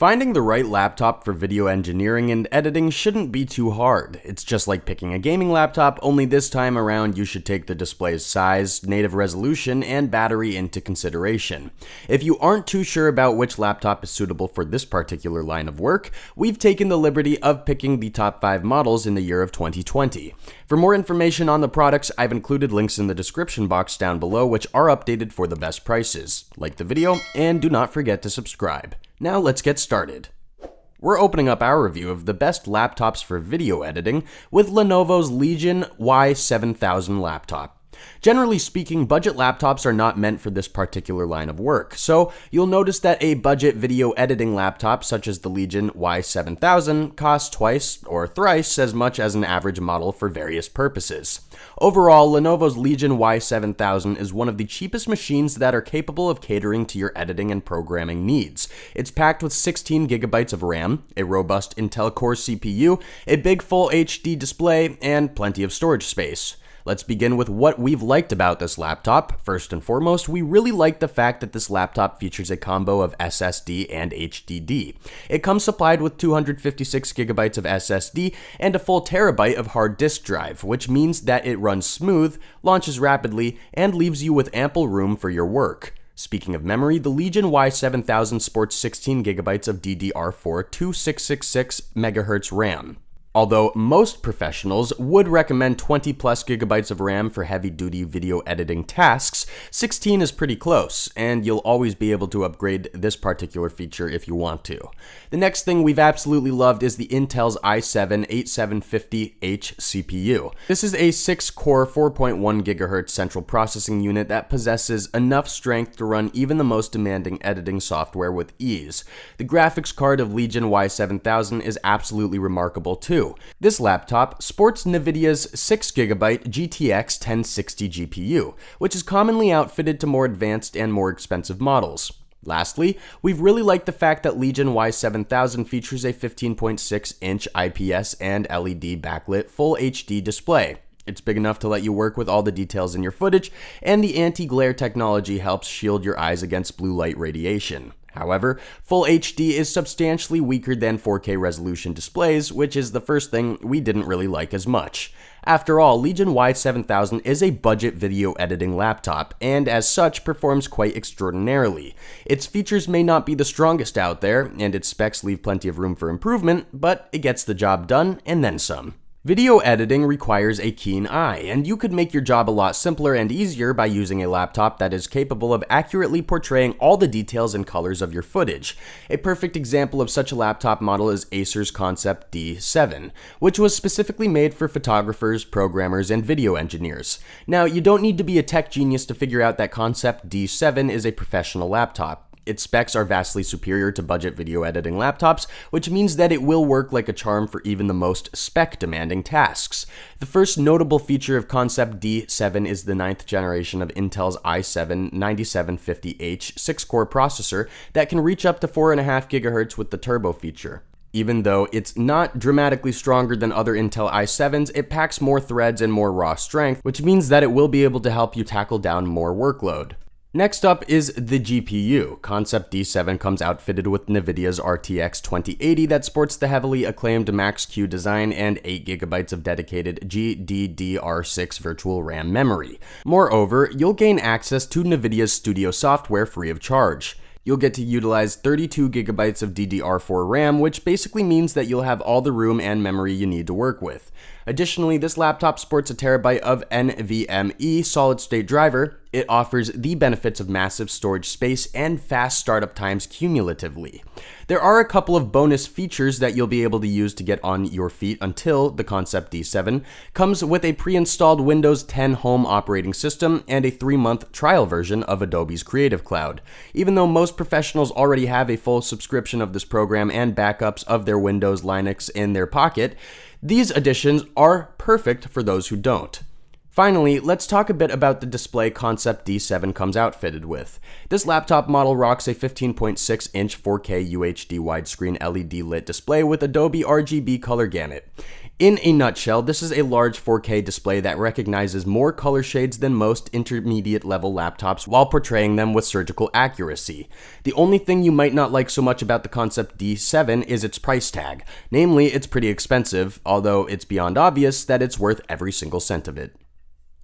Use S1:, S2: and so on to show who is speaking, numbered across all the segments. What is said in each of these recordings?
S1: Finding the right laptop for video engineering and editing shouldn't be too hard. It's just like picking a gaming laptop, only this time around you should take the display's size, native resolution, and battery into consideration. If you aren't too sure about which laptop is suitable for this particular line of work, we've taken the liberty of picking the top 5 models in the year of 2020. For more information on the products, I've included links in the description box down below which are updated for the best prices. Like the video, and do not forget to subscribe. Now let's get started. We're opening up our review of the best laptops for video editing with Lenovo's Legion Y7000 laptop. Generally speaking, budget laptops are not meant for this particular line of work, so you'll notice that a budget video editing laptop such as the Legion Y7000 costs twice or thrice as much as an average model for various purposes. Overall, Lenovo's Legion Y7000 is one of the cheapest machines that are capable of catering to your editing and programming needs. It's packed with 16 gigabytes of RAM, a robust Intel Core CPU, a big full HD display, and plenty of storage space. Let's begin with what we've liked about this laptop. First and foremost, we really like the fact that this laptop features a combo of SSD and HDD. It comes supplied with 256 gigabytes of SSD and a full terabyte of hard disk drive, which means that it runs smooth, launches rapidly, and leaves you with ample room for your work. Speaking of memory, the Legion Y7000 sports 16 gigabytes of DDR4 2666 MHz RAM. Although most professionals would recommend 20 plus gigabytes of RAM for heavy-duty video editing tasks, 16 is pretty close, and you'll always be able to upgrade this particular feature if you want to. The next thing we've absolutely loved is the Intel's i7-8750H CPU. This is a 6-core 4.1 GHz central processing unit that possesses enough strength to run even the most demanding editing software with ease. The graphics card of Legion Y7000 is absolutely remarkable too. This laptop sports NVIDIA's 6GB GTX 1060 GPU, which is commonly outfitted to more advanced and more expensive models. Lastly, we've really liked the fact that Legion Y7000 features a 15.6-inch IPS and LED backlit Full HD display. It's big enough to let you work with all the details in your footage, and the anti-glare technology helps shield your eyes against blue light radiation. However, Full HD is substantially weaker than 4K resolution displays, which is the first thing we didn't really like as much. After all, Legion Y7000 is a budget video editing laptop, and as such performs quite extraordinarily. Its features may not be the strongest out there, and its specs leave plenty of room for improvement, but it gets the job done and then some. Video editing requires a keen eye, and you could make your job a lot simpler and easier by using a laptop that is capable of accurately portraying all the details and colors of your footage. A perfect example of such a laptop model is Acer's ConceptD 7, which was specifically made for photographers, programmers, and video engineers. Now, you don't need to be a tech genius to figure out that ConceptD 7 is a professional laptop. Its specs are vastly superior to budget video editing laptops, which means that it will work like a charm for even the most spec-demanding tasks. The first notable feature of ConceptD 7 is the 9th generation of Intel's i7-9750H 6-core processor that can reach up to 4.5 GHz with the turbo feature. Even though it's not dramatically stronger than other Intel i7s, it packs more threads and more raw strength, which means that it will be able to help you tackle down more workload. Next up is the GPU. ConceptD 7 comes outfitted with NVIDIA's RTX 2080 that sports the heavily acclaimed Max-Q design and 8 GB of dedicated GDDR6 virtual RAM memory. Moreover, you'll gain access to NVIDIA's Studio software free of charge. You'll get to utilize 32 gigabytes of DDR4 RAM, which basically means that you'll have all the room and memory you need to work with. Additionally, this laptop sports a terabyte of NVMe solid-state driver. It offers the benefits of massive storage space and fast startup times cumulatively. There are a couple of bonus features that you'll be able to use to get on your feet until the ConceptD 7 comes with a pre-installed Windows 10 home operating system and a 3-month trial version of Adobe's Creative Cloud. Even though most professionals already have a full subscription of this program and backups of their Windows Linux in their pocket, these additions are perfect for those who don't. Finally, let's talk a bit about the display ConceptD 7 comes outfitted with. This laptop model rocks a 15.6-inch 4K UHD widescreen LED lit display with Adobe RGB color gamut. In a nutshell, this is a large 4K display that recognizes more color shades than most intermediate level laptops while portraying them with surgical accuracy. The only thing you might not like so much about the ConceptD 7 is its price tag. Namely, it's pretty expensive, although it's beyond obvious that it's worth every single cent of it.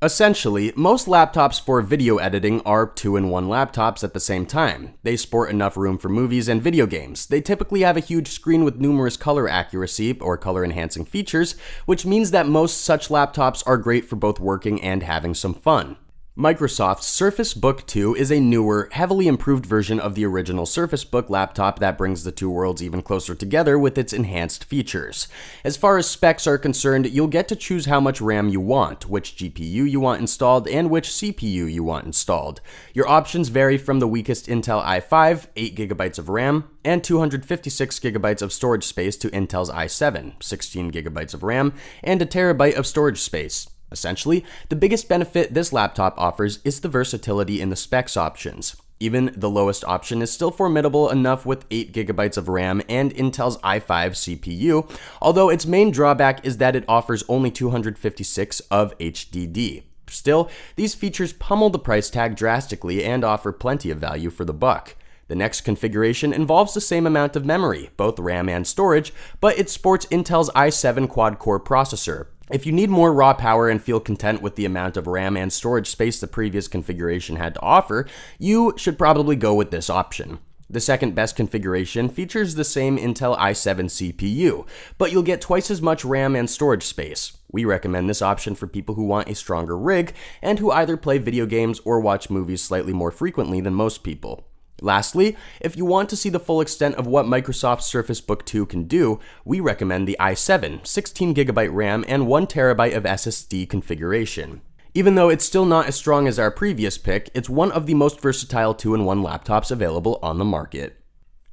S1: Essentially, most laptops for video editing are 2-in-1 laptops at the same time. They sport enough room for movies and video games. They typically have a huge screen with numerous color accuracy or color enhancing features, which means that most such laptops are great for both working and having some fun. Microsoft's Surface Book 2 is a newer, heavily improved version of the original Surface Book laptop that brings the two worlds even closer together with its enhanced features. As far as specs are concerned, you'll get to choose how much RAM you want, which GPU you want installed, and which CPU you want installed. Your options vary from the weakest Intel i5, 8GB of RAM, and 256GB of storage space to Intel's i7, 16GB of RAM, and a terabyte of storage space. Essentially, the biggest benefit this laptop offers is the versatility in the specs options. Even the lowest option is still formidable enough with 8GB of RAM and Intel's i5 CPU, although its main drawback is that it offers only 256 of HDD. Still, these features pummel the price tag drastically and offer plenty of value for the buck. The next configuration involves the same amount of memory, both RAM and storage, but it sports Intel's i7 quad-core processor. If you need more raw power and feel content with the amount of RAM and storage space the previous configuration had to offer, you should probably go with this option. The second best configuration features the same Intel i7 CPU, but you'll get twice as much RAM and storage space. We recommend this option for people who want a stronger rig and who either play video games or watch movies slightly more frequently than most people. Lastly, if you want to see the full extent of what Microsoft's Surface Book 2 can do, we recommend the i7, 16GB RAM and 1TB of SSD configuration. Even though it's still not as strong as our previous pick, it's one of the most versatile 2-in-1 laptops available on the market.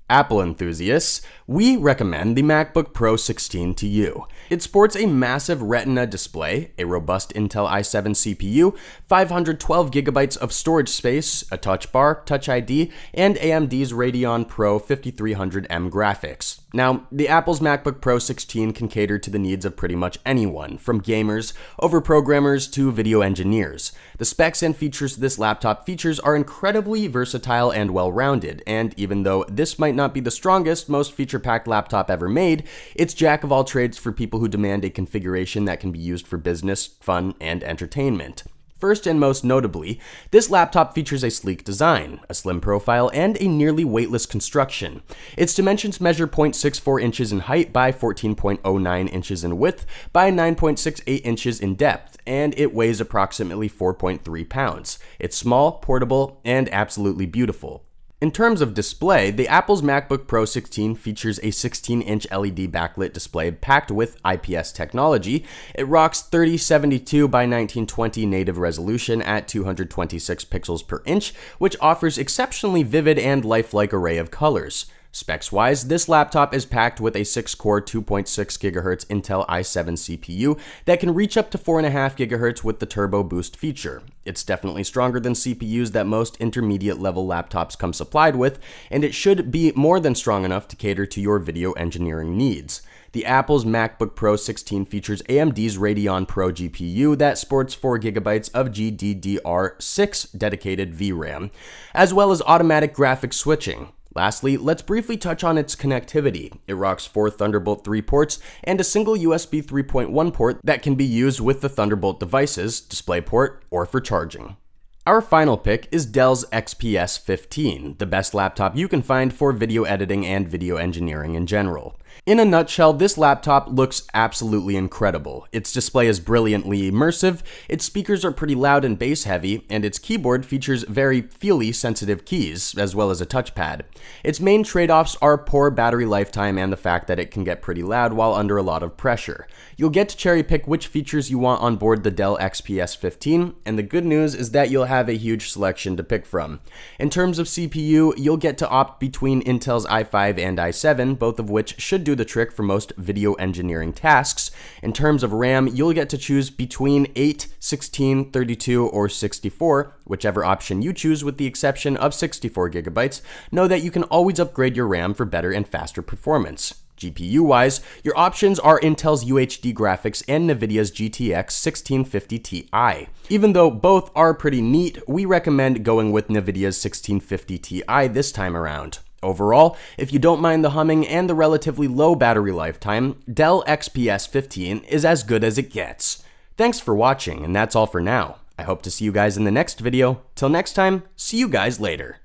S1: Apple enthusiasts, we recommend the Macbook Pro 16 to you. It sports a massive Retina display, a robust Intel i7 CPU, 512GB of storage space, a touch bar, Touch ID, and AMD's Radeon Pro 5300M graphics. Now, the Apple's MacBook Pro 16 can cater to the needs of pretty much anyone, from gamers, over programmers, to video engineers. The specs and features this laptop features are incredibly versatile and well-rounded, and even though this might not be the strongest, most feature-packed laptop ever made, it's jack of all trades for people who demand a configuration that can be used for business, fun, and entertainment. First and most notably, this laptop features a sleek design, a slim profile, and a nearly weightless construction. Its dimensions measure 0.64 inches in height by 14.09 inches in width by 9.68 inches in depth, and it weighs approximately 4.3 pounds. It's small, portable, and absolutely beautiful. In terms of display, the Apple's MacBook Pro 16 features a 16-inch LED backlit display packed with IPS technology. It rocks 3072 by 1920 native resolution at 226 pixels per inch, which offers exceptionally vivid and lifelike array of colors. Specs-wise, this laptop is packed with a 6-core 2.6 GHz Intel i7 CPU that can reach up to 4.5 GHz with the Turbo Boost feature. It's definitely stronger than CPUs that most intermediate-level laptops come supplied with, and it should be more than strong enough to cater to your video engineering needs. The Apple's MacBook Pro 16 features AMD's Radeon Pro GPU that sports 4GB of GDDR6 dedicated VRAM, as well as automatic graphics switching. Lastly, let's briefly touch on its connectivity. It rocks 4 Thunderbolt 3 ports and a single USB 3.1 port that can be used with the Thunderbolt devices, DisplayPort, or for charging. Our final pick is Dell's XPS 15, the best laptop you can find for video editing and video engineering in general. In a nutshell, this laptop looks absolutely incredible. Its display is brilliantly immersive, its speakers are pretty loud and bass heavy, and its keyboard features very feely sensitive keys, as well as a touchpad. Its main trade-offs are poor battery lifetime and the fact that it can get pretty loud while under a lot of pressure. You'll get to cherry pick which features you want on board the Dell XPS 15, and the good news is that you'll have a huge selection to pick from. In terms of CPU, you'll get to opt between Intel's i5 and i7, both of which should do the trick for most video engineering tasks. In terms of RAM, you'll get to choose between 8, 16, 32, or 64, whichever option you choose with the exception of 64GB. Know that you can always upgrade your RAM for better and faster performance. GPU-wise, your options are Intel's UHD graphics and Nvidia's GTX 1650 Ti. Even though both are pretty neat, we recommend going with Nvidia's 1650 Ti this time around. Overall, if you don't mind the humming and the relatively low battery lifetime, Dell XPS 15 is as good as it gets. Thanks for watching, and that's all for now. I hope to see you guys in the next video. Till next time, see you guys later.